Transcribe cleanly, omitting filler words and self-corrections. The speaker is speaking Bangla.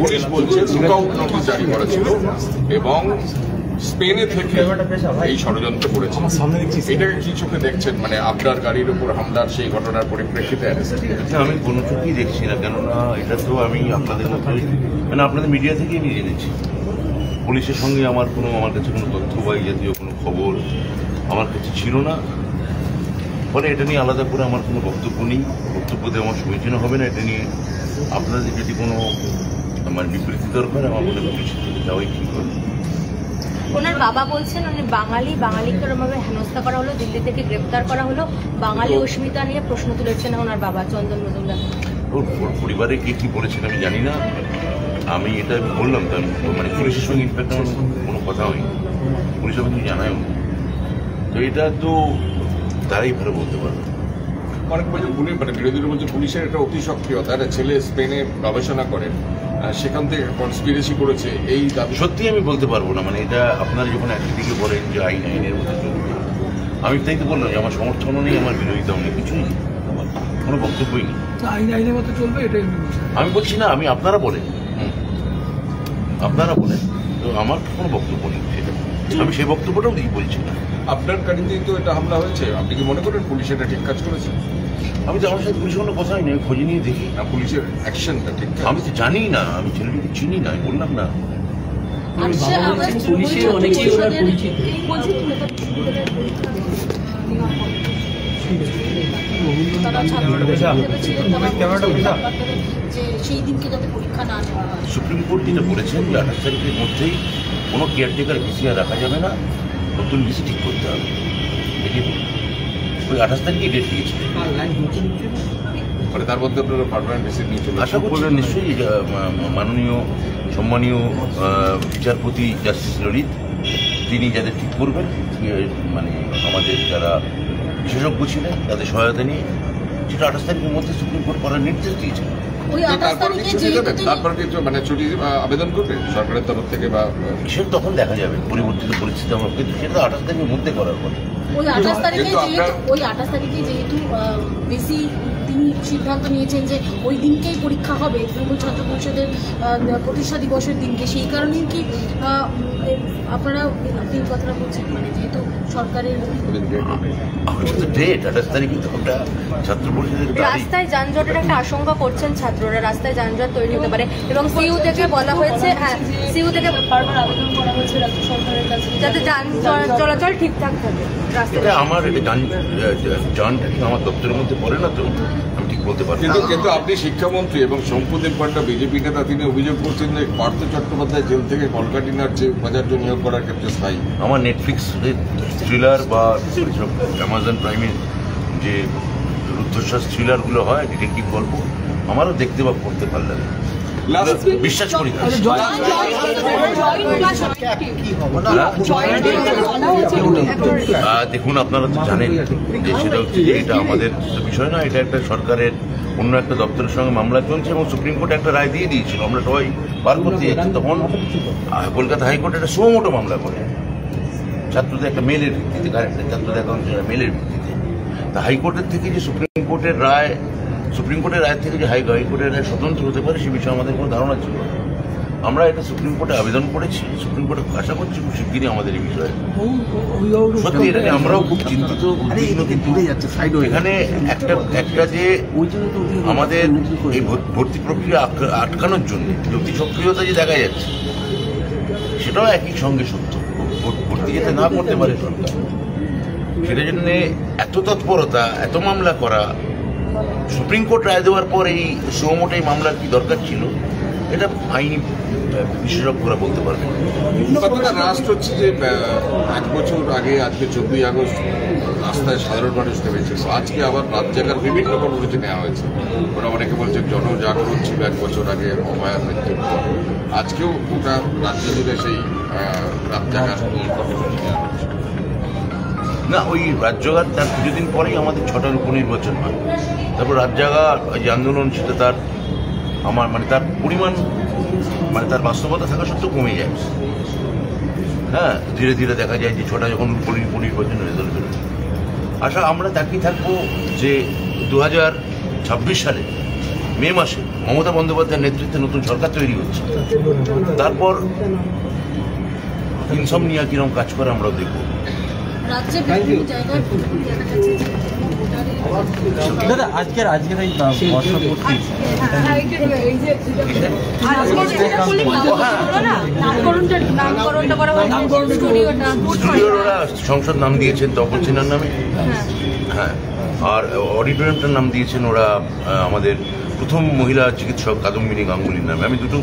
পুলিশ বলছে লুকআউট নোটিশ জারি করা ছিল এবং স্পেনে থেকে এই ষড়যন্ত্র করেছে। এটাকে কি চোখে দেখছেন, মানে আপনার গাড়ির উপর হামলার সেই ঘটনার পরিপ্রেক্ষিতে? আমি কোনো চোখেই দেখছি না, কেননা এটা তো আমি আপনাদের মধ্যে মানে আপনাদের মিডিয়া থেকেই আমি জেনেছি। পুলিশের সঙ্গে আমার কাছে কোনো তথ্য বা এই জাতীয় কোনো খবর আমার কাছে ছিল না। ফলে এটা নিয়ে আলাদা করে আমার কোনো বক্তব্য নেই, বক্তব্য দিয়ে আমার সমীচীন হবে না। এটা নিয়ে আপনাদের যদি কোনো আমার বিবৃতি দরকার আমার মনে পুলিশের থেকে যাওয়াই ঠিক হবে। ওনার বাবা বলছেন উনি বাঙালিকে ওরমভাবে হেনস্থা করা হলো, দিল্লি থেকে গ্রেপ্তার করা হলো, বাঙালি অস্মিতা নিয়ে প্রশ্ন তুলেছেন ওনার বাবা চন্দন মজুমদার। ওর পরিবারে কে কি বলেছেন আমি জানি না, আমি এটা বললাম তো, মানে পুলিশের সঙ্গে ইনফ্যাক্ট আমার কোনো কথা হয়নি, পুলিশ আমাকে জানায়ও না। তো এটা তো তারাই ভালো বলতে পারবে। অনেক বছর মানে বিরোধীরা বলছে পুলিশের একটা অতি সক্রিয়তা, একটা ছেলে স্পেনে গবেষণা করেন, সেখান থেকে কনস্পিরেসি করেছে, এই দাবি সত্যি আমি বলতে পারবো না। মানে এটা আপনারা যখন একদিকে বলেন যে আইনের মধ্যে চলবে, আমি তাই তো বললাম যে আমার সমর্থনও নেই, আমার বিরোধিতাও নেই, কিছুই নেই, আমার কোনো বক্তব্যই নেই। আইনের মধ্যে চলবে এটাই আমি বলছি না, আপনারা বলেন তো আমার কোনো বক্তব্য নেই, আমি সেই বক্তব্যটাও বলছি না। আপনার গাড়িতেই তো এটা হামলা হয়েছে, আপনি কি মনে করেন পুলিশ এটা ঠিক কাজ করেছে? আমি তো আমার সাথে পুলিশের কোনো কথাই নেই, খোঁজে নিয়ে দেখি না পুলিশের অ্যাকশনটা ঠিক। আমি তো জানি না, আমি ছেলেটিকে চিনি না, বললাম না। পুলিশের অনেকেই ওরা পরিচিত। সুপ্রিম কোর্ট যেটা বলেছেন যে 28 তারিখের মধ্যেই কোনো কেয়ারটেকার ভিসি আর রাখা যাবে না, নতুন ভিসি ঠিক করতে হবে। এটি ওই 28 তারিখে ডেট দিয়েছে, মানে তার মধ্যে আপনারা পার্মানেন্ট ভিসি নিয়ে চলে আশা করছি নিশ্চয়ই মাননীয় সম্মানীয় বিচারপতি জাস্টিস ললিত তিনি যাদের ঠিক করবেন, মানে আমাদের যারা বিশেষজ্ঞ ছিলেন তাদের সহায়তা নিয়ে সেটা 28 তারিখের মধ্যে সুপ্রিম কোর্ট করার নির্দেশ দিয়েছে। তারপর কিছু মানে ছুটি আবেদন করবে সরকারের তরফ থেকে, বা সেটা তখন দেখা যাবে পরিবর্তিত পরিস্থিতি আমরা, কিন্তু সেটা 28 তারিখের মধ্যে করার কথা। ওই 28 তারিখে যেহেতু বেশি তিনি সিদ্ধান্ত নিয়েছেন যে ওই দিনকেই পরীক্ষা হবে, তৃণমূল ছাত্র পরিষদের প্রতিষ্ঠা দিবসের দিনকে, সেই কারণেই কি আপনারা আপনি কথাটা বলছেন, মানে যেহেতু সরকারের ডেট 28 তারিখে ওটা ছাত্র পরিষদের রাস্তায় যানজটের একটা আশঙ্কা করছেন ছাত্ররা, রাস্তায় যানজট তৈরি হতে পারে এবং সিইউ থেকে বলা হয়েছে, সিইউ থেকে বারবার আবেদন করা হয়েছে রাজ্য সরকারের কাছে যাতে যান চলাচল ঠিকঠাক থাকে রাস্তায়। আমার যানটা কি আমার দপ্তরের মধ্যে পড়ে না, তো আমি ঠিক বলতে পারবো। কিন্তু আপনি শিক্ষামন্ত্রী এবং শঙ্কুদেব পান্ডা বিজেপি নেতা, তিনি অভিযোগ করছেন যে পার্থ চট্টোপাধ্যায় জেল থেকে কলকাটিনার যে উপাচার্য নিয়োগ করার ক্ষেত্রে স্থায়ী। আমার নেটফ্লিক্স থ্রিলার বা অ্যামাজন প্রাইমের যে রুদ্ধশ্বাস থ্রিলারগুলো হয়, ডিটেকটিভ গল্প, আমারও দেখতে বা পড়তে ভালো লাগে, বিশ্বাস করি না। দেখুন আপনারা তো জানেন যে সেটা হচ্ছে যে এটা আমাদের বিষয় না, এটা একটা সরকারের অন্য একটা দপ্তরের সঙ্গে মামলা চলছে এবং সুপ্রিম কোর্ট একটা রায় দিয়ে দিয়েছিল, আমরা সবাই বার করতে যাচ্ছি। তখন কলকাতা হাইকোর্ট একটা সুমোটো মামলা করে ছাত্রদের একটা মেলের ভিত্তিতে, কারেক্টের ছাত্রদের অ্যাকাউন্টে মেলের ভিত্তিতে। তা হাইকোর্টের থেকে যে সুপ্রিম কোর্টের রায় থেকে যে হাইকোর্টের রায় স্বতন্ত্র হতে পারে সে বিষয়ে আমাদের কোনো ধারণা ছিল না। আমরা এটা সুপ্রিম কোর্টে আবেদন করেছি, সুপ্রিম কোর্টে আশা করছি খুব শিগগিরই আমাদের এই বিষয়ে সত্যি এটা নিয়ে আমরাও খুব চিন্তিত। এখানে একটা যে আমাদের এই ভর্তি প্রক্রিয়া আটকানোর জন্য অতি সক্রিয়তা যে দেখা যাচ্ছে, সেটাও একই সঙ্গে সত্য। ভর্তি যাতে না করতে পারে সরকার, সেটার জন্য এত তৎপরতা, এত মামলা করা, সুপ্রিম কোর্ট রায় দেওয়ার পর এই সুমোটো এই মামলার কি দরকার ছিল, এটা আইনি বিশেষজ্ঞরা বলতে পারবেন। রাষ্ট্র হচ্ছে যে 1 বছর আগে আজকে 14ই আগস্ট রাস্তায় সাধারণ মানুষ নেমেছিল, আজকে আবার রাত জাগার বিভিন্ন কর্মসূচি নেওয়া হয়েছে। ওরা অনেকে বলছেন জনজাগরণ ছিল 1 বছর আগে অভয়ার মৃত্যুর পর, আজকেও গোটা রাজ্য জুড়ে সেই রাত জাগার কর্মসূচি নেওয়া হচ্ছে। না, ওই রাত জাগার তার কিছুদিন পরেই আমাদের 6টার উপনির্বাচন হয়, তারপর রাত জাগা যে আন্দোলন সেটা তার তার পরিমাণ তার বাস্তবতা থাকা সত্ত্বেও কমে যায়। হ্যাঁ, ধীরে ধীরে দেখা যায় যে 6টা যখন উপনির্বাচনের রেজাল্ট বেরোয়, আমরা তাকিয়ে থাকবো যে 2026 সালে মে মাসে মমতা বন্দ্যোপাধ্যায়ের নেতৃত্বে নতুন সরকার তৈরি হচ্ছে, তারপর ইনসমনিয়া কিরকম কাজ করে আমরাও দেখব। রাজ্যে বিভিন্ন জায়গায় ভোটগুলি দেখা যাচ্ছে যে ভোটারের দাদা আজকের এই বর্ষপূর্তি নামকরণটা করা হয়েছে স্টুডিওটা স্টুডিওর ওরা সংসদ নাম দিয়েছেন তপন সিনহার নামে, হ্যাঁ, আর অডিটোরিয়ামটার নাম দিয়েছেন ওরা আমাদের প্রথম মহিলা চিকিৎসক কাদম্বিনী গাঙ্গুলির নামে। আমি দুটো